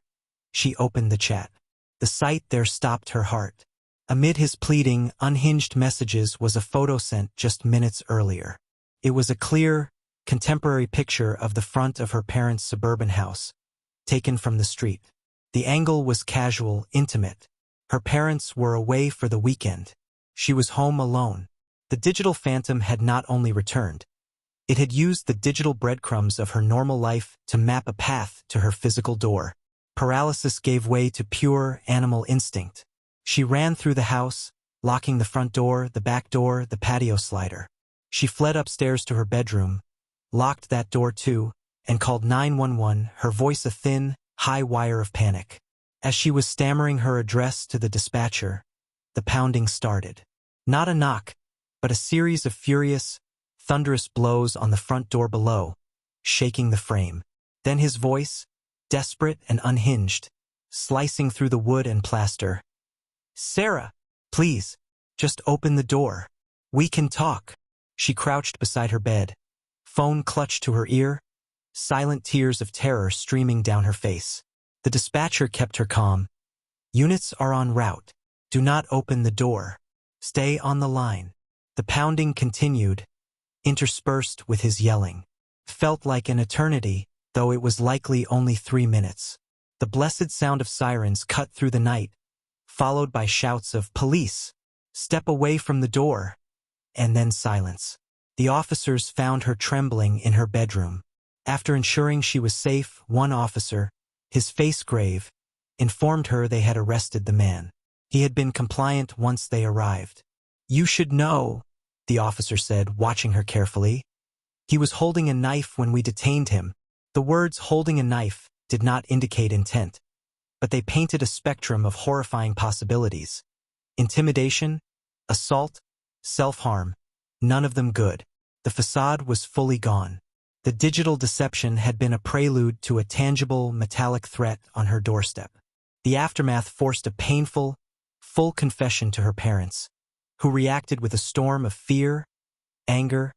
she opened the chat. The sight there stopped her heart. Amid his pleading, unhinged messages was a photo sent just minutes earlier. It was a clear, contemporary picture of the front of her parents' suburban house, taken from the street. The angle was casual, intimate. Her parents were away for the weekend. She was home alone. The digital phantom had not only returned, it had used the digital breadcrumbs of her normal life to map a path to her physical door. Paralysis gave way to pure animal instinct. She ran through the house, locking the front door, the back door, the patio slider. She fled upstairs to her bedroom, locked that door too, and called 911, her voice a thin, high wire of panic. As she was stammering her address to the dispatcher, the pounding started. Not a knock, but a series of furious, thunderous blows on the front door below, shaking the frame. Then his voice, desperate and unhinged, slicing through the wood and plaster. "Sarah, please, just open the door. We can talk." She crouched beside her bed, phone clutched to her ear, silent tears of terror streaming down her face. The dispatcher kept her calm. "Units are en route. Do not open the door. Stay on the line." The pounding continued, interspersed with his yelling. Felt like an eternity, though it was likely only 3 minutes. The blessed sound of sirens cut through the night, followed by shouts of "Police! Step away from the door!" and then silence. The officers found her trembling in her bedroom. After ensuring she was safe, one officer, his face grave, informed her they had arrested the man. He had been compliant once they arrived. "You should know," the officer said, watching her carefully. "He was holding a knife when we detained him." The words "holding a knife" did not indicate intent, but they painted a spectrum of horrifying possibilities. Intimidation, assault, self-harm, none of them good. The facade was fully gone. The digital deception had been a prelude to a tangible, metallic threat on her doorstep. The aftermath forced a painful, full confession to her parents, who reacted with a storm of fear, anger,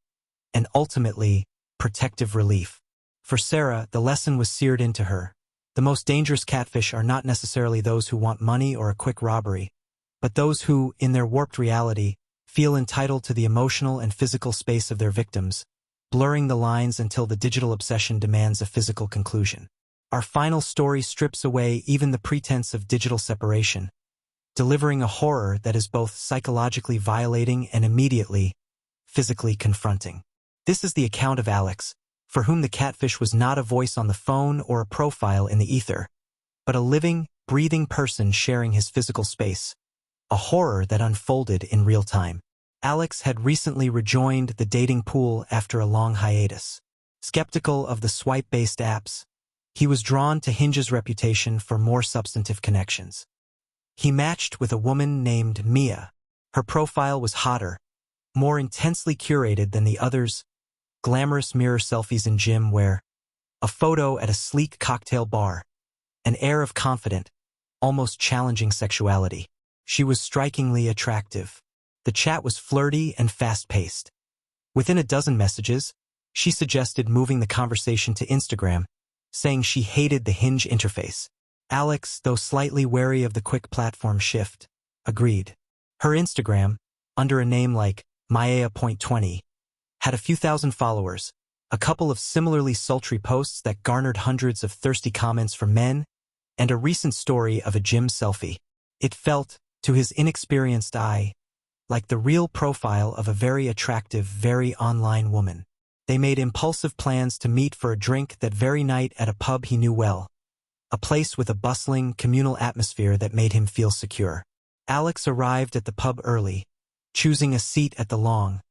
and ultimately, protective relief. For Sarah, the lesson was seared into her. The most dangerous catfish are not necessarily those who want money or a quick robbery, but those who, in their warped reality, feel entitled to the emotional and physical space of their victims, blurring the lines until the digital obsession demands a physical conclusion. Our final story strips away even the pretense of digital separation, delivering a horror that is both psychologically violating and immediately, physically confronting. This is the account of Alex, for whom the catfish was not a voice on the phone or a profile in the ether, but a living, breathing person sharing his physical space, a horror that unfolded in real time. Alex had recently rejoined the dating pool after a long hiatus. Skeptical of the swipe-based apps, he was drawn to Hinge's reputation for more substantive connections. He matched with a woman named Mia. Her profile was hotter, more intensely curated than the others, glamorous mirror selfies in gym wear, a photo at a sleek cocktail bar, an air of confident, almost challenging sexuality. She was strikingly attractive. The chat was flirty and fast-paced. Within a dozen messages, she suggested moving the conversation to Instagram, saying she hated the Hinge interface. Alex, though slightly wary of the quick platform shift, agreed. Her Instagram, under a name like Maya.20, had a few thousand followers, a couple of similarly sultry posts that garnered hundreds of thirsty comments from men, and a recent story of a gym selfie. It felt, to his inexperienced eye, like the real profile of a very attractive, very online woman. They made impulsive plans to meet for a drink that very night at a pub he knew well, a place with a bustling, communal atmosphere that made him feel secure. Alex arrived at the pub early, choosing a seat at the long,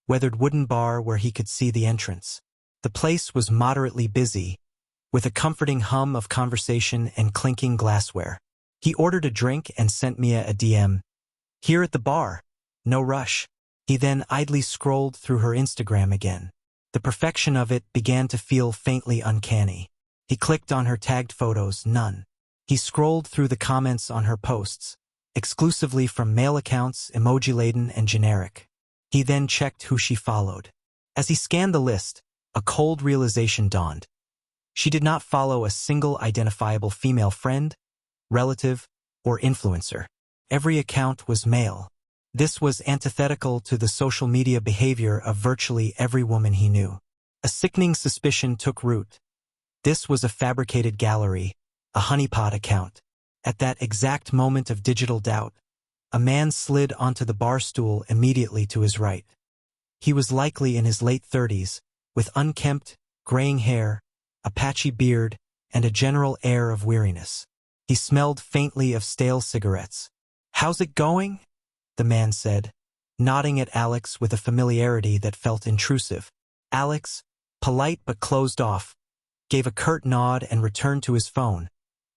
weathered wooden bar where he could see the entrance. The place was moderately busy, with a comforting hum of conversation and clinking glassware. He ordered a drink and sent Mia a DM. "Here at the bar. No rush." He then idly scrolled through her Instagram again. The perfection of it began to feel faintly uncanny. He clicked on her tagged photos, none. He scrolled through the comments on her posts, exclusively from male accounts, emoji-laden and generic. He then checked who she followed. As he scanned the list, a cold realization dawned. She did not follow a single identifiable female friend, relative, or influencer. Every account was male. This was antithetical to the social media behavior of virtually every woman he knew. A sickening suspicion took root. This was a fabricated gallery, a honeypot account. At that exact moment of digital doubt, a man slid onto the bar stool immediately to his right. He was likely in his late 30s, with unkempt, graying hair, a patchy beard, and a general air of weariness. He smelled faintly of stale cigarettes. "How's it going?" the man said, nodding at Alex with a familiarity that felt intrusive. Alex, polite but closed off, gave a curt nod and returned to his phone,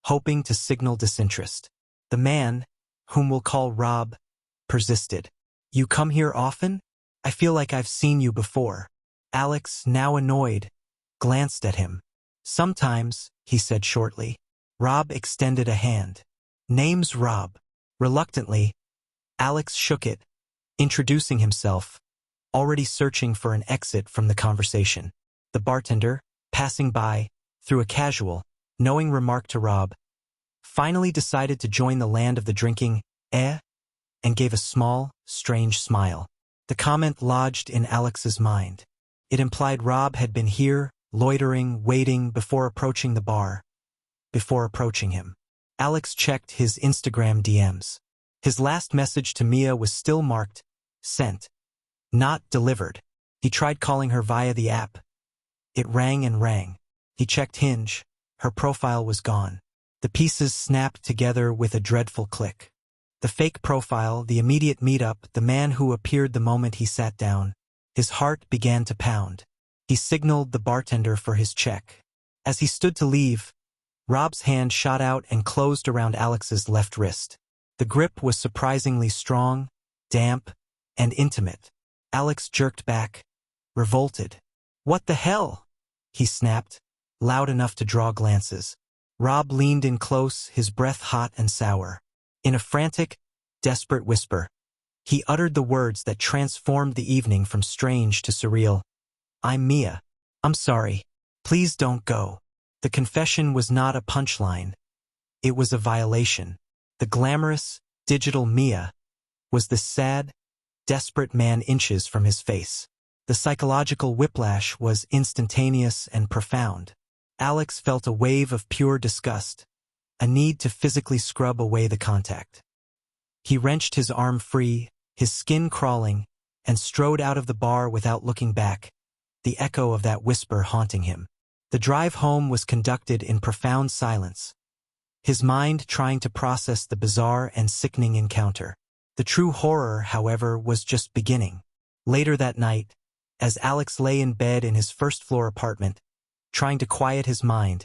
hoping to signal disinterest. The man, whom we'll call Rob, persisted. "You come here often? I feel like I've seen you before." Alex, now annoyed, glanced at him. "Sometimes," he said shortly. Rob extended a hand. "Name's Rob." Reluctantly, Alex shook it, introducing himself, already searching for an exit from the conversation. the bartender, passing by, threw a casual, knowing remark to Rob, finally decided to join the land of the drinking, and gave a small, strange smile. The comment lodged in Alex's mind. It implied Rob had been here, loitering, waiting before approaching the bar. Before approaching him. Alex checked his Instagram DMs. His last message to Mia was still marked, sent, not delivered. He tried calling her via the app. It rang and rang. He checked Hinge. Her profile was gone. The pieces snapped together with a dreadful click. The fake profile, the immediate meetup, the man who appeared the moment he sat down. His heart began to pound. He signaled the bartender for his check. As he stood to leave, Rob's hand shot out and closed around Alex's left wrist. The grip was surprisingly strong, damp, and intimate. Alex jerked back, revolted. "What the hell?" he snapped, loud enough to draw glances. Rob leaned in close, his breath hot and sour. In a frantic, desperate whisper, he uttered the words that transformed the evening from strange to surreal. "I'm Mia. I'm sorry. Please don't go." The confession was not a punchline. It was a violation. The glamorous, digital Mia was the sad, desperate man inches from his face. The psychological whiplash was instantaneous and profound. Alex felt a wave of pure disgust, a need to physically scrub away the contact. He wrenched his arm free, his skin crawling, and strode out of the bar without looking back, the echo of that whisper haunting him. The drive home was conducted in profound silence, his mind trying to process the bizarre and sickening encounter. The true horror, however, was just beginning. Later that night, as Alex lay in bed in his first-floor apartment, trying to quiet his mind,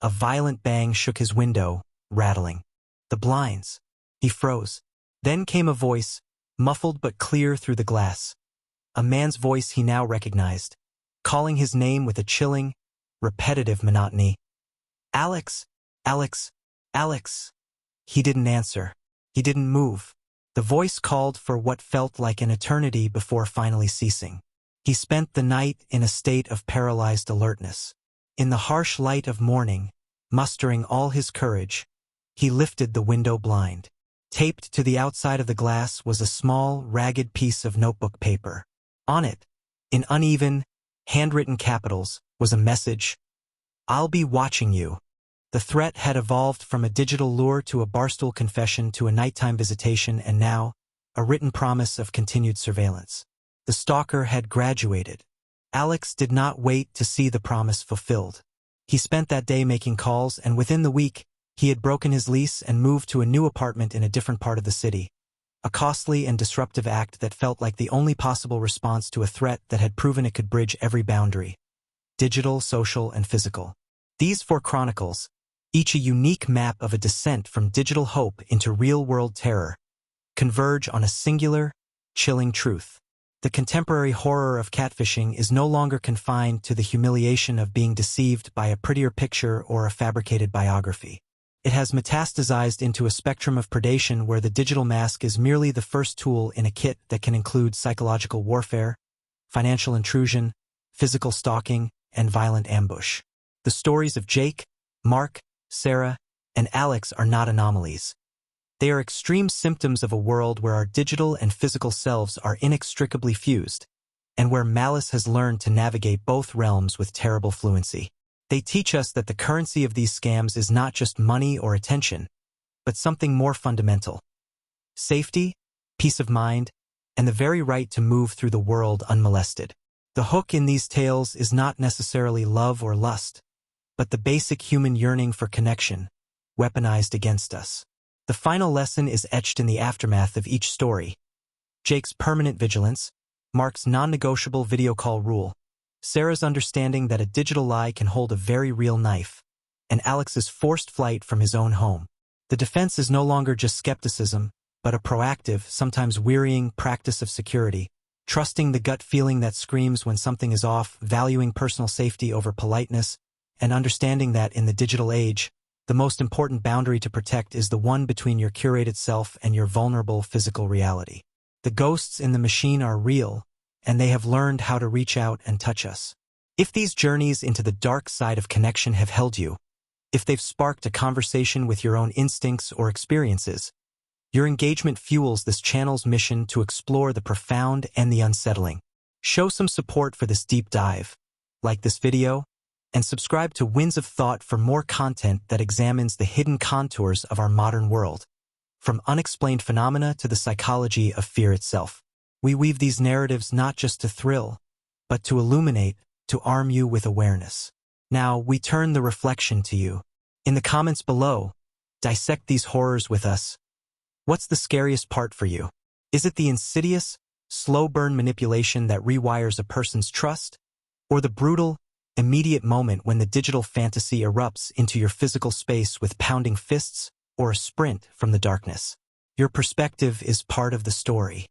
a violent bang shook his window, rattling the blinds. He froze. Then came a voice, muffled but clear through the glass. A man's voice he now recognized, calling his name with a chilling, repetitive monotony. "Alex, Alex, Alex." He didn't answer. He didn't move. The voice called for what felt like an eternity before finally ceasing. He spent the night in a state of paralyzed alertness. In the harsh light of morning, mustering all his courage, he lifted the window blind. Taped to the outside of the glass was a small, ragged piece of notebook paper. On it, in uneven, handwritten capitals, was a message: "I'll be watching you." The threat had evolved from a digital lure to a barstool confession to a nighttime visitation, and now, a written promise of continued surveillance. The stalker had graduated. Alex did not wait to see the promise fulfilled. He spent that day making calls, and within the week, he had broken his lease and moved to a new apartment in a different part of the city. A costly and disruptive act that felt like the only possible response to a threat that had proven it could bridge every boundary: digital, social, and physical. These 4 chronicles, each a unique map of a descent from digital hope into real-world terror, converge on a singular, chilling truth. The contemporary horror of catfishing is no longer confined to the humiliation of being deceived by a prettier picture or a fabricated biography. It has metastasized into a spectrum of predation where the digital mask is merely the first tool in a kit that can include psychological warfare, financial intrusion, physical stalking, and violent ambush. The stories of Jake, Mark, Sarah, and Alex are not anomalies. They are extreme symptoms of a world where our digital and physical selves are inextricably fused, and where malice has learned to navigate both realms with terrible fluency. They teach us that the currency of these scams is not just money or attention, but something more fundamental: safety, peace of mind, and the very right to move through the world unmolested. The hook in these tales is not necessarily love or lust, but the basic human yearning for connection, weaponized against us. The final lesson is etched in the aftermath of each story: Jake's permanent vigilance, Mark's non-negotiable video call rule, Sarah's understanding that a digital lie can hold a very real knife, and Alex's forced flight from his own home. The defense is no longer just skepticism, but a proactive, sometimes wearying practice of security, trusting the gut feeling that screams when something is off, valuing personal safety over politeness, and understanding that in the digital age, the most important boundary to protect is the one between your curated self and your vulnerable physical reality. The ghosts in the machine are real, and they have learned how to reach out and touch us. If these journeys into the dark side of connection have held you, if they've sparked a conversation with your own instincts or experiences, your engagement fuels this channel's mission to explore the profound and the unsettling. Show some support for this deep dive, like this video, and subscribe to Winds of Thought for more content that examines the hidden contours of our modern world. From unexplained phenomena to the psychology of fear itself. We weave these narratives not just to thrill, but to illuminate, to arm you with awareness. Now, we turn the reflection to you. In the comments below, dissect these horrors with us. What's the scariest part for you? Is it the insidious, slow-burn manipulation that rewires a person's trust? Or the brutal, immediate moment when the digital fantasy erupts into your physical space with pounding fists or a sprint from the darkness? Your perspective is part of the story.